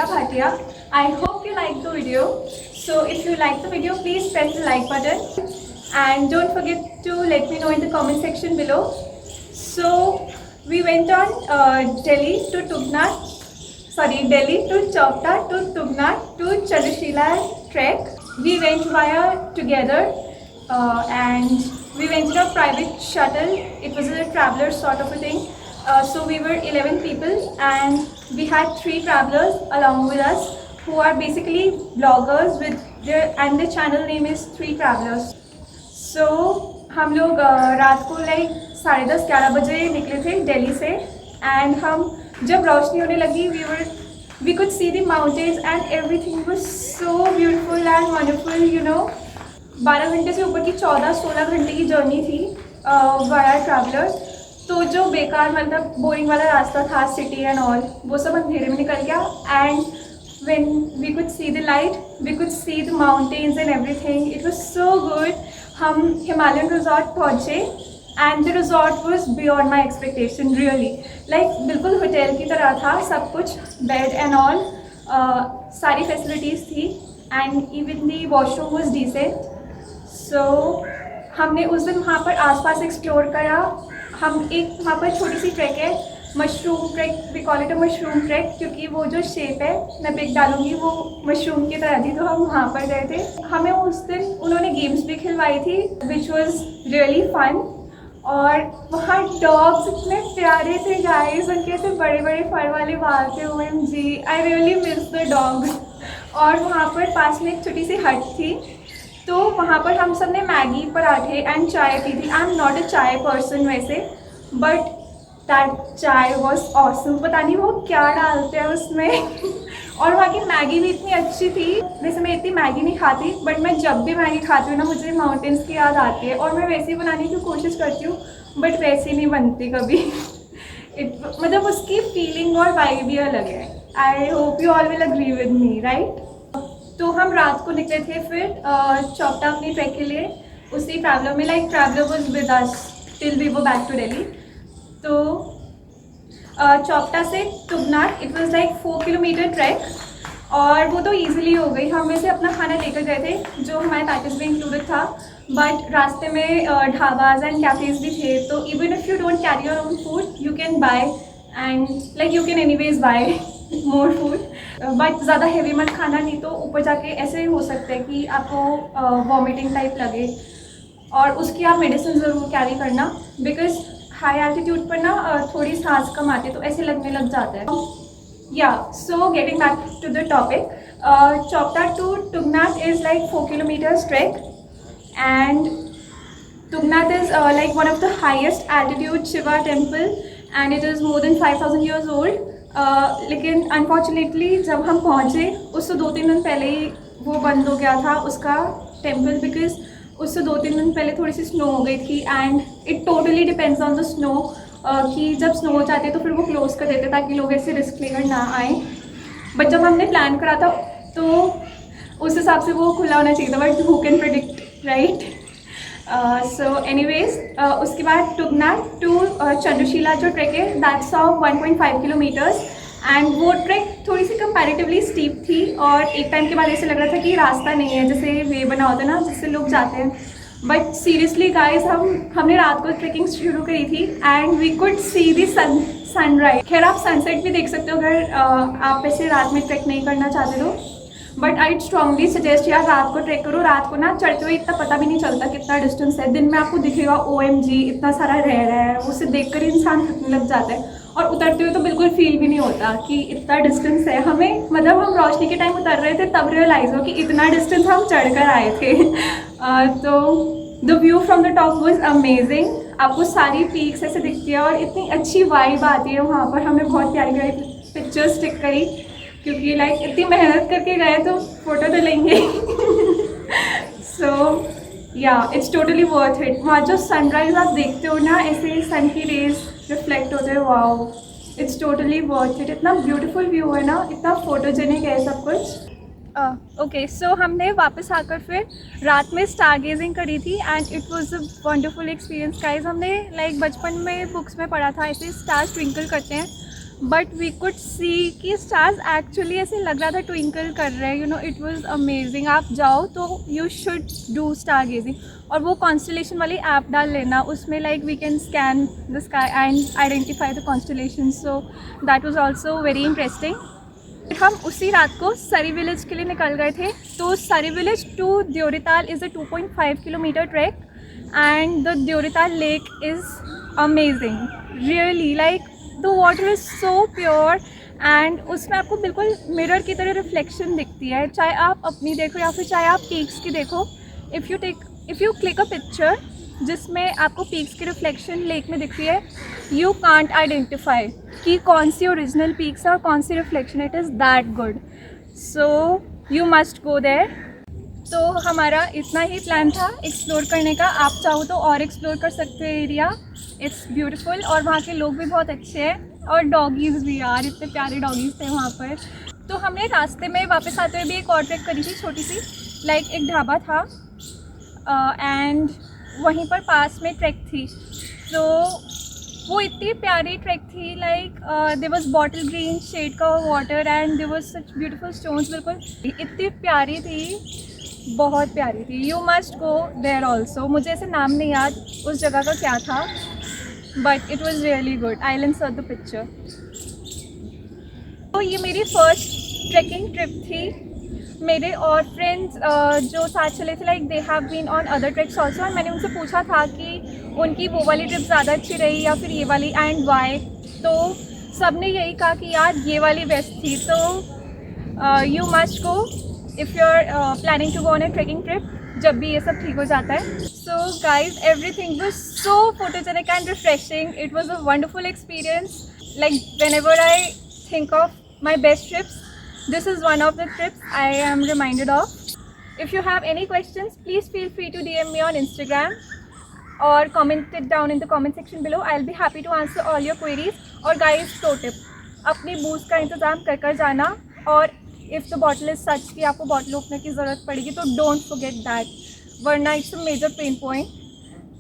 Bhatia. I hope you liked the video. So if you liked the video, please press the like button and don't forget to let me know in the comment section below. So we went on Delhi to Chopta to Tugnath to Chandrashila trek. We went via together and we went in a private shuttle. It was a traveler sort of a thing. So we were 11 people and we had 3 travelers along with us who are basically bloggers with their channel name is 3 Travelers. So हम लोग रात को like 10:30-11 बजे निकले थे दिल्ली से and हम जब रोशनी होने लगी we could see the mountains and everything was so beautiful and wonderful, you know. 12 घंटे से ऊपर की 14-16 घंटे की जर्नी थी वाया ट्रैवलर. तो जो बेकार मतलब बोरिंग वाला रास्ता था सिटी एंड ऑल वो सब अंधेरे में निकल गया and when we could see the light, we could see the mountains and everything. It was so good. हम हिमालयन रिजॉर्ट पहुँचे and the resort was beyond my expectation really. Like बिल्कुल hotel की तरह था सब कुछ, bed and all, सारी facilities थी and even the washroom was decent. So हमने उस दिन वहाँ पर आसपास एक्सप्लोर करा. हम एक वहाँ पर छोटी सी ट्रैक है mushroom track, we call it a mushroom track क्योंकि वो जो शेप है मैं पिक डालूंगी वो मशरूम की तरह थी. तो हम वहाँ पर गए थे. हमें उस दिन उन्होंने गेम्स भी खिलवाई थी विच वॉज रियली फन. और वहाँ डॉग्स इतने प्यारे थे गाइस, उनके ऐसे बड़े बड़े फर वाले बाल थे. OMG, I really miss the dogs. और वहाँ पर पास में एक छोटी सी हट थी तो वहाँ पर हम सब ने मैगी पराठे एंड चाय पी थी. आई एम नॉट अ चाय पर्सन वैसे बट दैट चाय वॉज ऑसम. पता नहीं वो क्या डालते हैं उसमें. और वहाँ की मैगी भी इतनी अच्छी थी. वैसे मैं इतनी मैगी नहीं खाती बट मैं जब भी मैगी खाती हूँ ना मुझे माउंटेन्स की याद आती है और मैं वैसे ही बनाने की कोशिश करती हूँ बट वैसे नहीं बनती कभी. मतलब उसकी फीलिंग और वाइब भी अलग है. I hope you all will agree with me right. तो हम रात को निकले थे फिर चौपटा अपनी ट्रैक के लिए उसी ट्रैवलर में. Like traveller was with us till we go back to Delhi. तो चौपटा से Tungnath it was like 4 kilometre trek और वो तो इजीली हो गई. हम वैसे अपना खाना लेकर गए थे जो हमारे पैकेज में इंक्लूडेड था बट रास्ते में ढाबाज एंड कैफेज भी थे. तो even if you don't carry your own food you can buy and like you can anyways buy more food but ज़्यादा हैवी मत खाना नहीं तो ऊपर जाके ऐसे हो सकता है कि आपको वॉमिटिंग टाइप लगे. और उसकी आप मेडिसिन ज़रूर कैरी करना बिकॉज हाई एल्टीट्यूड पर ना थोड़ी सांस कम आती है तो ऐसे लगने लग जाता है. या so getting back to the topic, Chopta to Tungnath is like 4 kilometres trek and Tungnath is like one of the highest altitude Shiva temple and it is more than 5000 years old. लेकिन अनफॉर्चुनेटली जब हम पहुँचे उससे 2-3 दिन पहले ही वो बंद हो गया था उसका टेम्पल बिकॉज उससे 2-3 दिन पहले थोड़ी सी स्नो हो गई थी and it totally depends on the snow कि जब स्नो हो जाती है तो फिर वो क्लोज कर देते ताकि लोग ऐसे रिस्क लेकर ना आए. बट जब हमने प्लान करा था तो उस हिसाब से वो खुला होना चाहिए था but who can predict right. So anyways उसके बाद तुगनाथ टू चंद्रशिला जो ट्रैक है दैट्स ऑफ 1.5 किलोमीटर्स एंड वो ट्रैक थोड़ी सी कंपैरेटिवली स्टीप थी और एक टाइम के बाद ऐसे लग रहा था कि रास्ता नहीं है जैसे वे बना होता है ना जिससे लोग जाते हैं. बट सीरियसली गाइस हमने रात को ट्रैकिंग शुरू करी थी and we could see the sunrise. खैर आप सनसेट भी देख सकते हो अगर आप ऐसे रात में ट्रैक नहीं करना चाहते तो बट आई स्ट्रांगली सजेस्ट यार रात को ट्रैक करो. रात को ना चढ़ते हुए इतना पता भी नहीं चलता कितना डिस्टेंस है. दिन में आपको दिखेगा OMG इतना सारा रह रहा है उसे देख कर इंसान थकने लग जाता है और उतरते हुए तो बिल्कुल फील भी नहीं होता कि इतना डिस्टेंस है. हमें मतलब हम रोशनी के टाइम उतर रहे थे तब रियलाइज़ हो कि इतना डिस्टेंस हम चढ़ कर आए थे. तो the view from the top was amazing. आपको सारी पीक्स ऐसे दिखती है और इतनी अच्छी वाइब आती है वहाँ पर. हमने बहुत प्यारी प्यारी पिक्चर्स टिक करी क्योंकि लाइक इतनी मेहनत करके गए तो फ़ोटो तो लेंगे. सो या इट्स टोटली वर्थ इट. वहाँ जो सनराइज आप देखते हो ना ऐसे सन की रेज रिफ्लेक्ट होते हैं. Wow it's totally worth it. इतना ब्यूटीफुल व्यू है ना, इतना फोटोजेनिक है सब कुछ. ओके सो हमने वापस आकर फिर रात में स्टार गेजिंग करी थी and it was a wonderful experience guys. हमने लाइक बचपन में बुक्स में पढ़ा था ऐसे स्टार्स ट्विंकल करते हैं बट वी कुड सी कि स्टार्स एक्चुअली ऐसे लग रहा था ट्विंकल कर रहे हैं, you know, it was amazing. आप जाओ तो you should do star gazing. और वो कॉन्स्टलेशन वाली ऐप डाल लेना, उसमें like we can scan the sky and identify the constellation, so that was also very interesting. हम उसी रात को सरी विलेज के लिए निकल गए थे। तो Sari village to Deoriatal is a 2.5 kilometre trek and the Deoriatal lake is amazing really, like the water is so pure and उसमें आपको बिल्कुल मिरर की तरह रिफ्लेक्शन दिखती है, चाहे आप अपनी देखो या फिर चाहे आप पीक्स की देखो। If you click a picture जिसमें आपको पीक्स की रिफ्लेक्शन लेक में दिखती है, यू कांट आइडेंटिफाई कि कौन सी ओरिजिनल पीक्स है और कौन सी reflection. It is that good, so you must go there. तो हमारा इतना ही प्लान था एक्सप्लोर करने का। आप चाहो तो और एक्सप्लोर कर सकते हैं एरिया, इट्स ब्यूटीफुल। और वहाँ के लोग भी बहुत अच्छे हैं और डॉगीज़ भी, यार इतने प्यारे डॉगीज़ थे वहाँ पर। तो हमने रास्ते में वापस आते हुए भी एक और ट्रैक करी थी छोटी सी, लाइक एक ढाबा था एंड वहीं पर पास में ट्रैक थी। तो वो इतनी प्यारी ट्रैक थी, like there was bottle green shade का water and there was such beautiful stones, बिल्कुल इतनी प्यारी थी, बहुत प्यारी थी। You must go there also. मुझे ऐसे नाम नहीं याद उस जगह का क्या था, but it was really good. I will insert the picture. तो ये मेरी फर्स्ट ट्रैकिंग ट्रिप थी। मेरे और फ्रेंड्स जो साथ चले थे, like they have been on other trips also, और मैंने उनसे पूछा था कि उनकी वो वाली ट्रिप ज़्यादा अच्छी रही या फिर ये वाली एंड वाई। तो सब ने यही कहा कि यार ये वाली बेस्ट थी। तो you must go if you are planning to go on a trekking trip, जब भी ये सब ठीक हो जाता है। So guys, everything was so photogenic and refreshing. It was a wonderful experience. Like whenever I think of my best trips, this is one of the trips I am reminded of. If you have any questions, please feel free to DM me on Instagram or comment it down in the comment section below. I'll be happy to answer all your queries. और guys, pro tip, अपनी boost का इंतज़ाम कर जाना, और if the bottle is such कि आपको bottle opener की ज़रूरत पड़ेगी तो don't forget that, वरना it's a major pain point.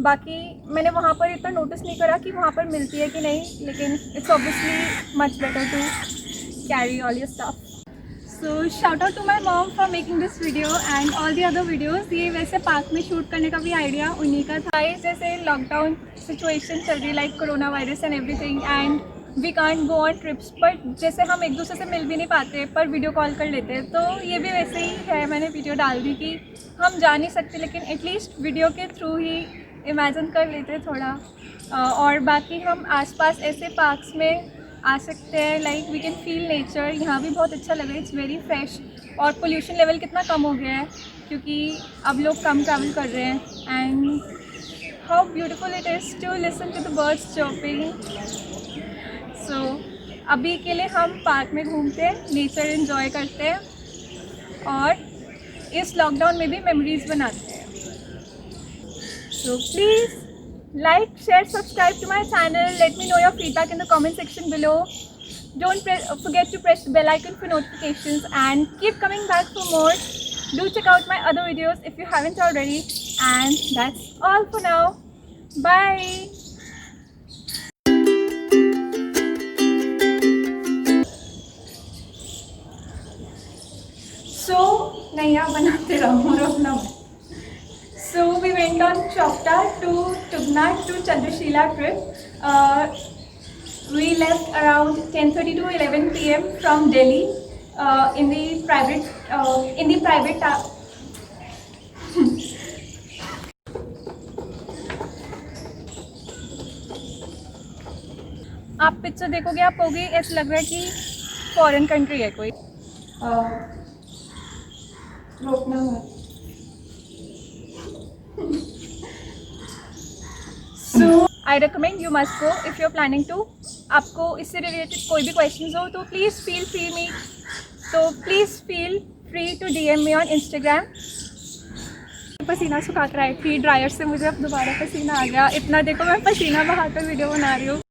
बाकी मैंने वहाँ पर इतना नोटिस नहीं करा कि वहाँ पर मिलती है कि नहीं, लेकिन it's obviously much better to carry all your stuff. So shout out to my mom for making this video and all the other videos. ये वैसे पार्क में शूट करने का भी आइडिया उन्हीं का था। जैसे लॉकडाउन सिचुएशन चल रही, like corona virus and everything, and we can't go on trips, but जैसे हम एक दूसरे से मिल भी नहीं पाते पर वीडियो कॉल कर लेते हैं, तो ये भी वैसे ही है। मैंने वीडियो डाल दी कि हम जा नहीं सकते लेकिन एटलीस्ट वीडियो के थ्रू ही इमेजिन कर लेते थोड़ा। और बाकी हम आसपास ऐसे पार्क्स में आ सकते हैं, like we can feel nature. यहाँ भी बहुत अच्छा लगा, इट्स वेरी फ्रेश। और पोल्यूशन लेवल कितना कम हो गया है क्योंकि अब लोग कम ट्रैवल कर रहे हैं। And how beautiful it is to listen to the birds chirping. So अभी के लिए हम पार्क में घूमते हैं, नेचर एंजॉय करते हैं और इस लॉकडाउन में भी मेमोरीज बनाते हैं। So please like, share, subscribe to my channel. Let me know your feedback in the comment section below. Don't forget to press the bell icon for notifications and keep coming back for more. Do check out my other videos if you haven't already. And that's all for now. Bye. So नैया बनाते रहो, रोकना मत। So we went on Chopta to Tugna to Chandrashila trip. We left around 10:30 to 11 PM from Delhi in the private आप picture देखोगे आप कहोगे ऐसा लग रहा है कि फॉरेन कंट्री है कोई। रोकना मत। So I recommend you must go if you're planning to. आपको इससे रिलेटेड कोई भी क्वेश्चंस हो तो please feel free to DM me on Instagram. पसीना सुखा कर आई थी ड्रायर से, मुझे अब दोबारा पसीना आ गया। इतना देखो मैं पसीना बहाकर वीडियो बना रही हूँ।